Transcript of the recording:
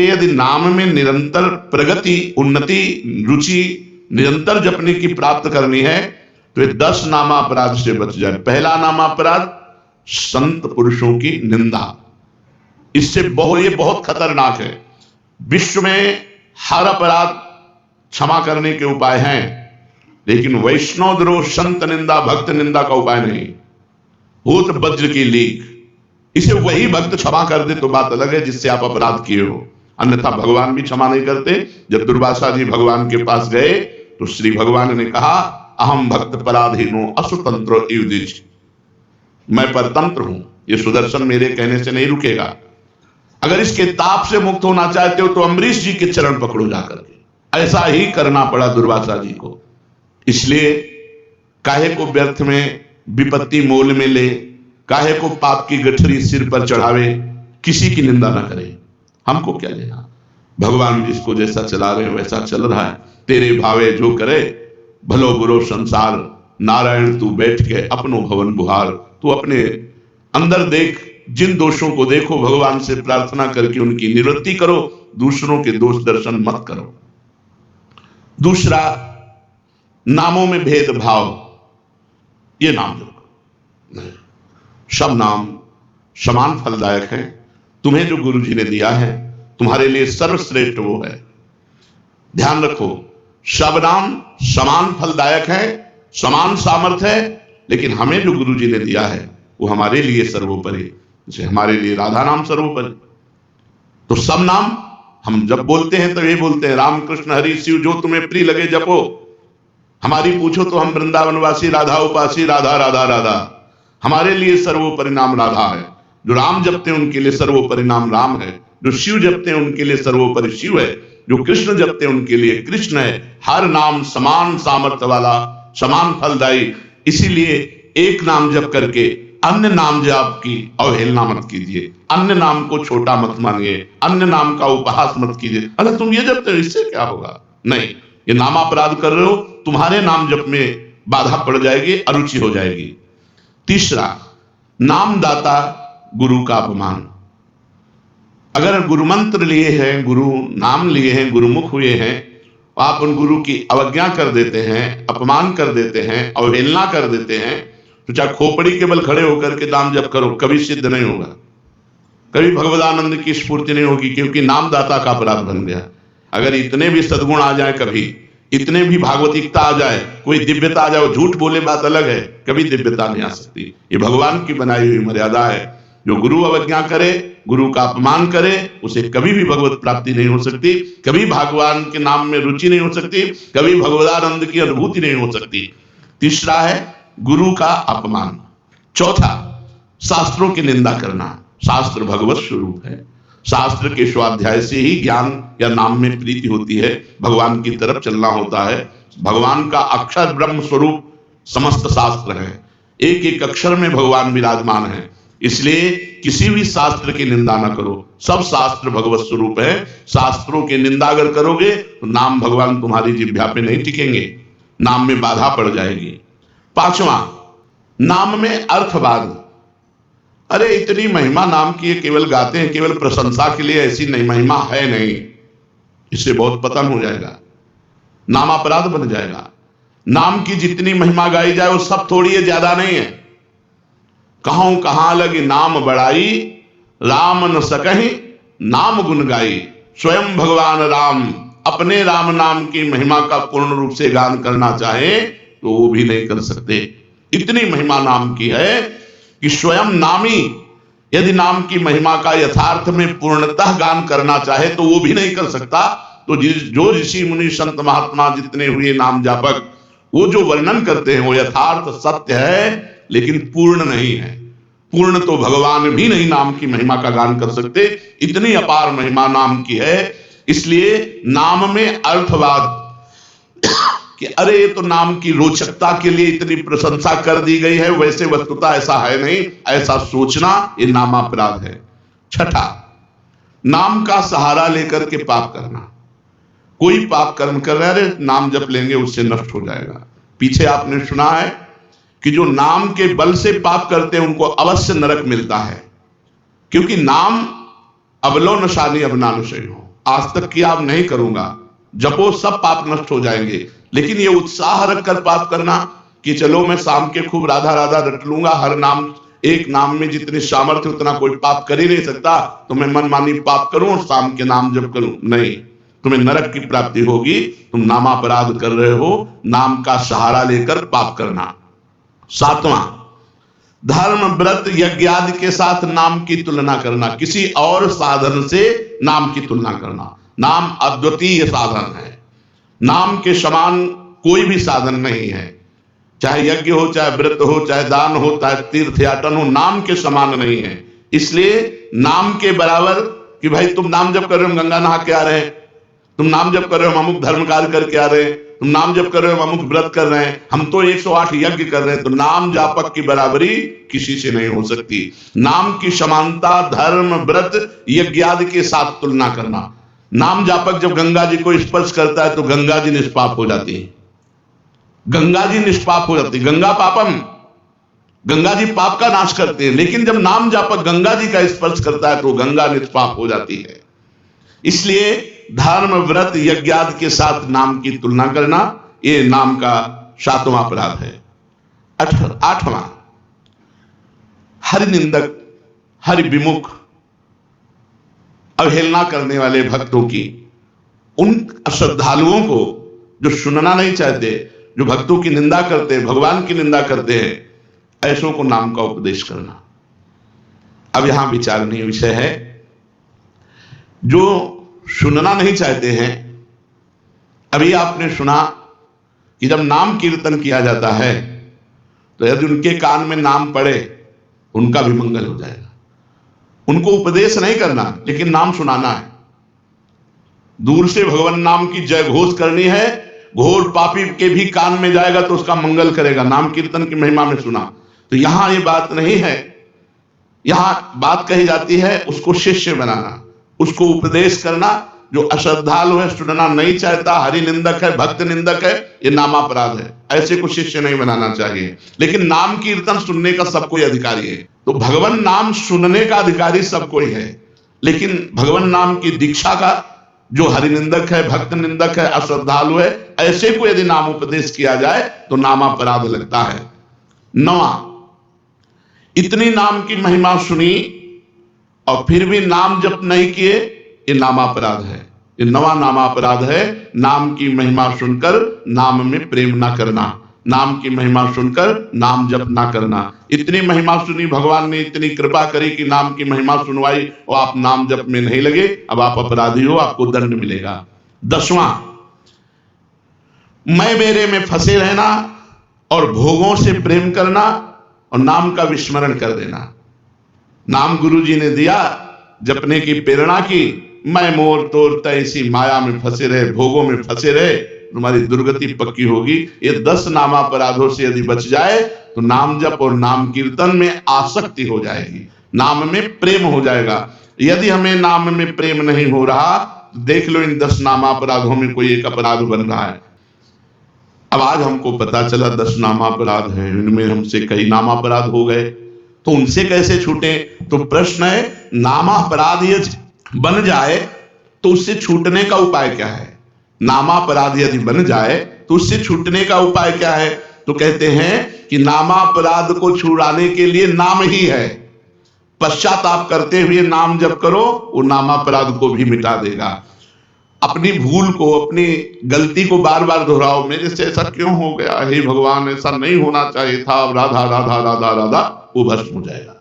यदि नाम में निरंतर प्रगति, उन्नति, रुचि निरंतर जपने की प्राप्त करनी है तो ये 10 नामापराध से बच जाए। पहला नामापराध संत पुरुषों की निंदा। इससे ये बहुत खतरनाक है। विश्व में हर अपराध क्षमा करने के उपाय हैं, लेकिन वैष्णव द्रोह, संत निंदा, भक्त निंदा का उपाय नहीं। भूत वज्र की लीक, इसे वही भक्त क्षमा कर दे तो बात अलग है जिससे आप अपराध किए हो, अन्यथा भगवान भी क्षमा नहीं करते। जब दुर्वासा जी भगवान के पास गए तो श्री भगवान ने कहा, अहम भक्त पराधीनो असुतंत्र युधिष्ठिर, मैं परतंत्र हूं, ये सुदर्शन मेरे कहने से नहीं रुकेगा। अगर इसके ताप से मुक्त होना चाहते हो तो अम्बरीश जी के चरण पकड़ो जाकर के। ऐसा ही करना पड़ा दुर्वासा जी को। इसलिए काहे को व्यर्थ में विपत्ति मोल में ले, काहे को पाप की गठरी सिर पर चढ़ावे, किसी की निंदा ना करे। हमको क्या लेना, भगवान जिसको जैसा चला रहे हैं वैसा चल रहा है। तेरे भावे जो करे भलो बुरो संसार, नारायण तू बैठ के अपनो भवन बुहार। तू अपने अंदर देख, जिन दोषों को देखो, भगवान से प्रार्थना करके उनकी निवृत्ति करो, दूसरों के दोष दर्शन मत करो। दूसरा, नामों में भेदभाव, ये नाम नहीं, सब नाम समान फलदायक है। तुम्हें जो गुरु जी ने दिया है तुम्हारे लिए सर्वश्रेष्ठ वो है। ध्यान रखो, सब नाम समान फलदायक है, समान सामर्थ्य है, लेकिन हमें जो गुरु जी ने दिया है वो हमारे लिए सर्वोपरि। जैसे हमारे लिए राधा नाम सर्वोपरि, तो सब नाम हम जब बोलते हैं तो ये बोलते हैं राम कृष्ण हरि शिव जो तुम्हें प्रिय लगे जपो। हमारी पूछो तो हम वृंदावनवासी, राधा उपासी, राधा राधा राधा। हमारे लिए सर्वोपरि नाम राधा है। जो राम जपते हैं उनके लिए सर्वोपरि नाम राम है, जो शिव जपते हैं उनके लिए सर्वोपरि शिव है, जो कृष्ण जपते हैं उनके लिए कृष्ण है। हर नाम समान सामर्थ्य वाला, समान फलदायी। इसीलिए एक नाम जप करके अन्य नाम जाप की अवहेलना मत कीजिए, अन्य नाम को छोटा मत मानिए, अन्य नाम का उपहास मत कीजिए। अगर तुम ये जपते हो इससे क्या होगा, नहीं, ये नामापराध कर रहे हो, तुम्हारे नाम जप में बाधा पड़ जाएगी, अरुचि हो जाएगी। तीसरा, नामदाता गुरु का अपमान। अगर गुरु मंत्र लिए हैं, गुरु नाम लिए हैं, गुरुमुख हुए हैं, आप उन गुरु की अवज्ञा कर देते हैं, अपमान कर देते हैं, अवहेलना कर देते हैं, तो चाहे खोपड़ी के बल खड़े होकर के नाम जप करो, कभी सिद्ध नहीं होगा, कभी भगवदानंद की स्फूर्ति नहीं होगी, क्योंकि नामदाता का अपराध बन गया। अगर इतने भी सद्गुण आ जाए, कभी इतने भी भागवतिकता आ जाए, कोई दिव्यता आ जाए, झूठ बोले बात अलग है, कभी दिव्यता नहीं आ सकती। ये भगवान की बनाई हुई मर्यादा है। जो गुरु अवज्ञा करे, गुरु का अपमान करे, उसे कभी भी भगवत प्राप्ति नहीं हो सकती, कभी भगवान के नाम में रुचि नहीं हो सकती, कभी भगवदानंद की अनुभूति नहीं हो सकती। तीसरा है गुरु का अपमान। चौथा, शास्त्रों की निंदा करना। शास्त्र भगवत स्वरूप है, शास्त्र के स्वाध्याय से ही ज्ञान या नाम में प्रीति होती है, भगवान की तरफ चलना होता है। भगवान का अक्षर ब्रह्म स्वरूप समस्त शास्त्र है, एक एक अक्षर में भगवान विराजमान है। इसलिए किसी भी शास्त्र की निंदा ना करो, सब शास्त्र भगवत स्वरूप है। शास्त्रों की निंदा अगर करोगे तो नाम भगवान तुम्हारी जिह्वा पे नहीं टिकेंगे, नाम में बाधा पड़ जाएगी। पांचवा, नाम में अर्थवाद। अरे इतनी महिमा नाम की, केवल गाते हैं, केवल प्रशंसा के लिए, ऐसी नहीं महिमा है नहीं, इससे बहुत पतन हो जाएगा, नाम अपराध बन जाएगा। नाम की जितनी महिमा गाई जाए वो सब थोड़ी है, ज्यादा नहीं है। कहूं कहां लगी नाम बड़ाई, राम न सकहि नाम गुण गाई। स्वयं भगवान राम अपने राम नाम की महिमा का पूर्ण रूप से गान करना चाहे तो वो भी नहीं कर सकते। इतनी महिमा नाम की है कि स्वयं नामी यदि नाम की महिमा का यथार्थ में पूर्णतः गान करना चाहे तो वो भी नहीं कर सकता। तो जो ऋषि मुनि संत महात्मा जितने हुए नाम जापक, वो जो वर्णन करते हैं वो यथार्थ सत्य है, लेकिन पूर्ण नहीं है। पूर्ण तो भगवान भी नहीं नाम की महिमा का गान कर सकते, इतनी अपार महिमा नाम की है। इसलिए नाम में अर्थवाद कि अरे ये तो नाम की रोचकता के लिए इतनी प्रशंसा कर दी गई है, वैसे वस्तुतः ऐसा है नहीं, ऐसा सोचना ये नामापराध है। छठा, नाम का सहारा लेकर के पाप करना। कोई पाप कर्म कर रहे हैं, नाम जप लेंगे उससे नष्ट हो जाएगा। पीछे आपने सुना है कि जो नाम के बल से पाप करते हैं उनको अवश्य नरक मिलता है, क्योंकि नाम अबलो नशानी अबनानुशय हो। आज तक किया, अब नहीं करूंगा, जपो सब पाप नष्ट हो जाएंगे। लेकिन ये उत्साह रखकर पाप करना कि चलो मैं शाम के खूब राधा राधा रट लूंगा, हर नाम, एक नाम में जितनी सामर्थ्य उतना कोई पाप कर ही नहीं सकता, तो मैं मनमानी पाप करूं और शाम के नाम जप करूं, नहीं, तुम्हें नरक की प्राप्ति होगी। तुम नामापराध कर रहे हो, नाम का सहारा लेकर पाप करना। 7वां, धर्म व्रत यज्ञ आदि के साथ नाम की तुलना करना, किसी और साधन से नाम की तुलना करना। नाम अद्वितीय साधन है, नाम के समान कोई भी साधन नहीं है, चाहे यज्ञ हो, चाहे व्रत हो, चाहे दान हो, चाहे तीर्थ याटन हो, नाम के समान नहीं है। इसलिए नाम के बराबर कि भाई तुम नाम जप कर रहे हो, गंगा नहा के आ रहे हैं, तुम नाम जप कर रहे हो, हम अमुक धर्म कार्य करके आ रहे हैं, तुम नाम जप कर रहे हो, हम अमुक व्रत कर रहे हैं, हम तो 108 यज्ञ कर रहे हैं, तो नाम जापक की बराबरी किसी से नहीं हो सकती। नाम की समानता धर्म व्रत यज्ञ आदि के साथ तुलना करना। नाम जापक जब गंगा जी को स्पर्श करता है तो गंगा जी निष्पाप हो जाती है, गंगा जी निष्पाप हो जाती है। गंगा पापम, गंगा जी पाप का नाश करते हैं, लेकिन जब नाम जापक गंगा जी का स्पर्श करता है तो गंगा निष्पाप हो जाती है। इसलिए धर्म व्रत यज्ञ आदि के साथ नाम की तुलना करना, ये नाम का 7वां अपराध है। 8वां, हरि निंदक, हरि विमुख, अवहेलना करने वाले भक्तों की, उन श्रद्धालुओं को जो सुनना नहीं चाहते, जो भक्तों की निंदा करते, भगवान की निंदा करते हैं, ऐसों को नाम का उपदेश करना। अब यहां विचारणीय विषय है, जो सुनना नहीं चाहते हैं, अभी आपने सुना कि जब नाम कीर्तन किया जाता है तो यदि उनके कान में नाम पड़े उनका भी मंगल हो जाएगा। उनको उपदेश नहीं करना, लेकिन नाम सुनाना है। दूर से भगवान नाम की जय घोष करनी है, घोर पापी के भी कान में जाएगा तो उसका मंगल करेगा, नाम कीर्तन की महिमा में सुना। तो यहां ये बात नहीं है, यहां बात कही जाती है उसको शिष्य बनाना, उसको उपदेश करना। जो अश्रद्धालु है, सुनना नहीं चाहता, हरि निंदक है, भक्त निंदक है, ये नामापराध है, ऐसे को शिष्य नहीं बनाना चाहिए। लेकिन नाम कीर्तन सुनने का सबको अधिकारी है, तो भगवान नाम सुनने का अधिकारी सबको ही है, लेकिन भगवान नाम की दीक्षा का जो हरि निंदक है, भक्त निंदक है, अश्रद्धालु है, ऐसे को यदि नाम उपदेश किया जाए तो नामापराध लगता है। 9वां, इतनी नाम की महिमा सुनी और फिर भी नाम जप नहीं किए, ये नामापराध है। ये 9वां नामापराध है, नाम की महिमा सुनकर नाम में प्रेम ना करना, नाम की महिमा सुनकर नाम जप ना करना। इतनी महिमा सुनी, भगवान ने इतनी कृपा करी कि नाम की महिमा सुनवाई और आप नाम जप में नहीं लगे, अब आप अपराधी हो, आपको दंड मिलेगा। 10वां, मैं मेरे में फंसे रहना और भोगों से प्रेम करना और नाम का विस्मरण कर देना। नाम गुरु जी ने दिया, जपने की प्रेरणा की, मैं मोर तोर तैसी माया में फंसे रहे, भोगों में फंसे रहे, तुम्हारी दुर्गति पक्की होगी। ये 10 नामापराधों से यदि बच जाए तो नाम जप और नाम कीर्तन में आसक्ति हो जाएगी, नाम में प्रेम हो जाएगा। यदि हमें नाम में प्रेम नहीं हो रहा, देख लो इन 10 नामापराधों में कोई एक अपराध बन रहा है। अब आज हमको पता चला 10 नामापराध है, इनमें हमसे कई नामापराध हो गए, तो उनसे कैसे छूटे? तो प्रश्न है, नामापराध यदि बन जाए तो उससे छूटने का उपाय क्या है? नामापराध यदि बन जाए तो उससे छूटने का उपाय क्या है? तो कहते हैं कि नामापराध को छुड़ाने के लिए नाम ही है, पश्चाताप करते हुए नाम जप करो, वो नामापराध को भी मिटा देगा। अपनी भूल को, अपनी गलती को बार बार दोहराओ, मेरे से ऐसा क्यों हो गया, हे भगवान ऐसा नहीं होना चाहिए था, राधा राधा राधा राधा, वो भस्म हो जाएगा।